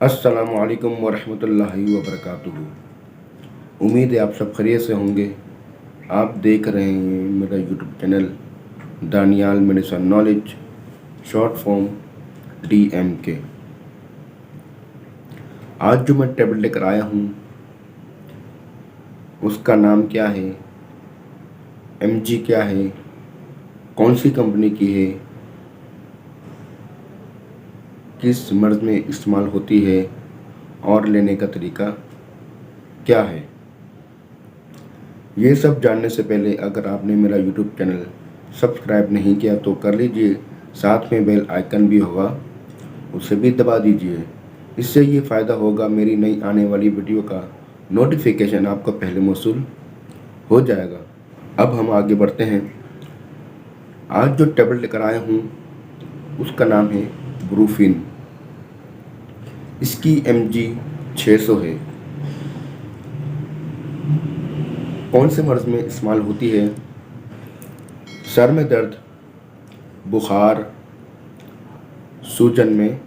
अस्सलामु अलैकुम वरहमतुल्लाहि वबरकातुहू। उम्मीद है आप सब खैरियत से होंगे। आप देख रहे हैं मेरा YouTube channel Daniyal medicine knowledge, short form DMK। आज जो मैं टैबलेट लेकर आया हूँ उसका नाम क्या है, MG क्या है, कौन सी कंपनी की है, किस मर्ज़ में इस्तेमाल होती है और लेने का तरीका क्या है। ये सब जानने से पहले अगर आपने मेरा यूट्यूब चैनल सब्सक्राइब नहीं किया तो कर लीजिए, साथ में बेल आइकन भी होगा उसे भी दबा दीजिए। इससे ये फ़ायदा होगा, मेरी नई आने वाली वीडियो का नोटिफिकेशन आपको पहले मौसूल हो जाएगा। अब हम आगे बढ़ते हैं। आज जो टैबलेट लेकर आया हूँ उसका नाम है ब्रूफिन। इसकी MG 600 है। कौन से मर्ज़ में इस्तेमाल होती है? सर में दर्द, बुखार, सूजन में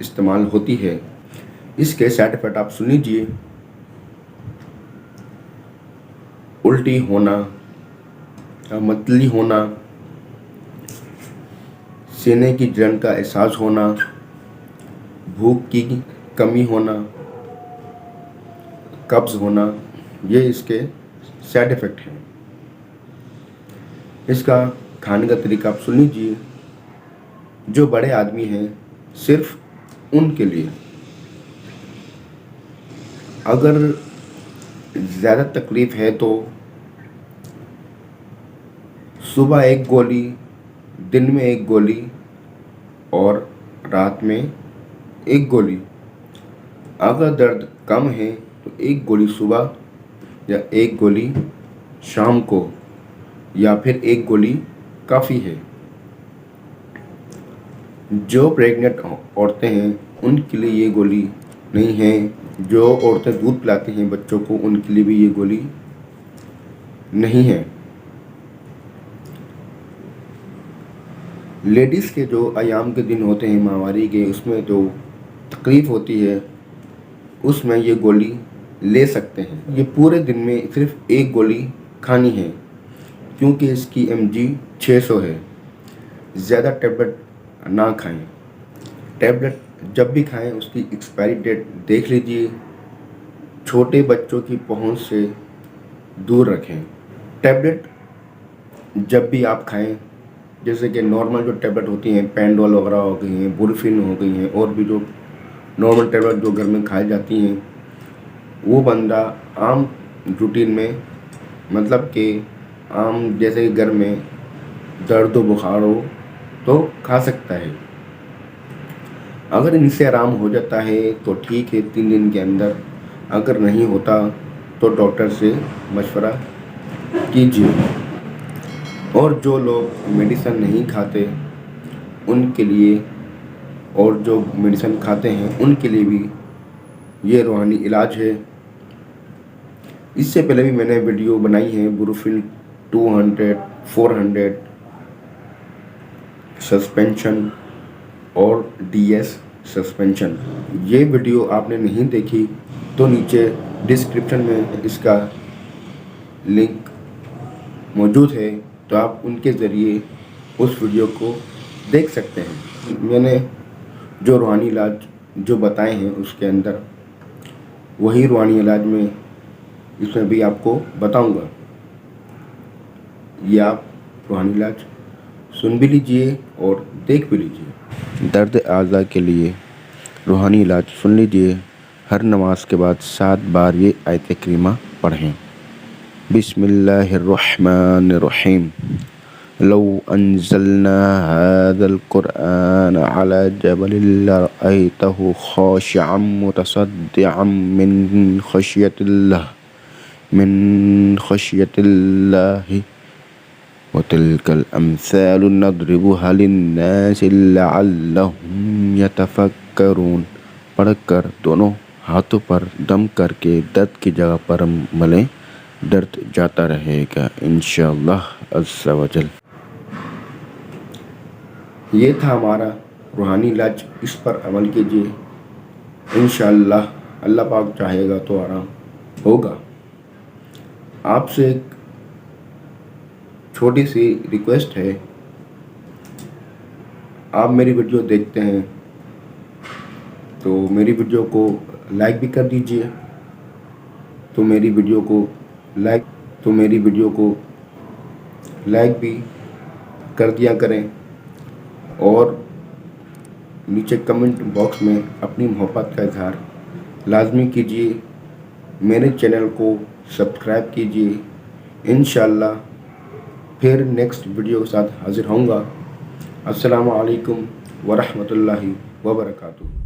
इस्तेमाल होती है। इसके साइड इफ़ेक्ट आप सुन लीजिए। उल्टी होना, मतली होना, सीने की जलन का एहसास होना, भूख की कमी होना, कब्ज़ होना, ये इसके साइड इफ़ेक्ट हैं। इसका खाने का तरीका आप सुन लीजिए। जो बड़े आदमी हैं सिर्फ उनके लिए। अगर ज़्यादा तकलीफ़ है तो सुबह एक गोली, दिन में एक गोली और रात में एक गोली। अगर दर्द कम है तो एक गोली सुबह या एक गोली शाम को या फिर एक गोली काफ़ी है। जो प्रेग्नेंट औरतें हैं उनके लिए ये गोली नहीं है। जो औरतें दूध पिलाती हैं बच्चों को उनके लिए भी ये गोली नहीं है। लेडीज़ के जो अयाम के दिन होते हैं माहवारी के, उसमें जो तकलीफ़ होती है उसमें ये गोली ले सकते हैं। ये पूरे दिन में सिर्फ एक गोली खानी है क्योंकि इसकी MG 600 है। ज़्यादा टैबलेट ना खाएं। टैबलेट जब भी खाएं उसकी एक्सपायरी डेट देख लीजिए। छोटे बच्चों की पहुंच से दूर रखें। टैबलेट जब भी आप खाएं, जैसे कि नॉर्मल जो टैबलेट होती हैं, पैंडोल वगैरह हो गई हैं, बुरफिन हो गई हैं, और भी जो नॉर्मल टैबलेट जो घर में खाई जाती हैं, वो बंदा आम रूटीन में, मतलब कि आम जैसे घर में दर्द हो, बुखार हो तो खा सकता है। अगर इनसे आराम हो जाता है तो ठीक है 3 दिन के अंदर। अगर नहीं होता तो डॉक्टर से मशवरा कीजिए। और जो लोग मेडिसिन नहीं खाते उनके लिए, और जो मेडिसिन खाते हैं उनके लिए भी ये रूहानी इलाज है। इससे पहले भी मैंने वीडियो बनाई है ब्रूफिन 200, 400 सस्पेंशन और DS सस्पेंशन। ये वीडियो आपने नहीं देखी तो नीचे डिस्क्रिप्शन में इसका लिंक मौजूद है, तो आप उनके ज़रिए उस वीडियो को देख सकते हैं। मैंने जो रूहानी इलाज जो बताए हैं उसके अंदर वही रूहानी इलाज में इसमें भी आपको बताऊंगा। ये आप रूहानी इलाज सुन भी लीजिए और देख भी लीजिए। दर्द आज़ा के लिए रूहानी इलाज सुन लीजिए। हर नमाज के बाद 7 बार ये आयत करीमा पढ़ें। बिस्मिल्लाहिर्रहमानिर्रहीम। लौ अंज़लना हाज़ल क़ुरआन अला जबलिन लरअयतहु ख़ाशिअम मुतसद्दिअम मिन ख़श्यतिल्लाहि वतिल्कल अम्सालु नदरिबुहा लिन्नासि लअल्लहुम यतफ़क्करून। पढ़कर दोनों हाथों पर दम करके दर्द की जगह पर मलें, दर्द जाता रहेगा इंशाअल्लाह अज़्ज़ा वजल। ये था हमारा रूहानी इलाज, इस पर अमल कीजिए। इंशाअल्लाह अल्लाह पाक चाहेगा तो आराम होगा। आपसे एक छोटी सी रिक्वेस्ट है, आप मेरी वीडियो देखते हैं तो मेरी वीडियो को लाइक भी कर दीजिए, तो मेरी वीडियो को लाइक भी कर दिया करें और नीचे कमेंट बॉक्स में अपनी मोहब्बत का इजहार लाजमी कीजिए। मेरे चैनल को सब्सक्राइब कीजिए। इंशाअल्लाह फिर नेक्स्ट वीडियो के साथ हाजिर होऊंगा। अस्सलामु अलैकुम व रहमतुल्लाहि व बरकातुहू।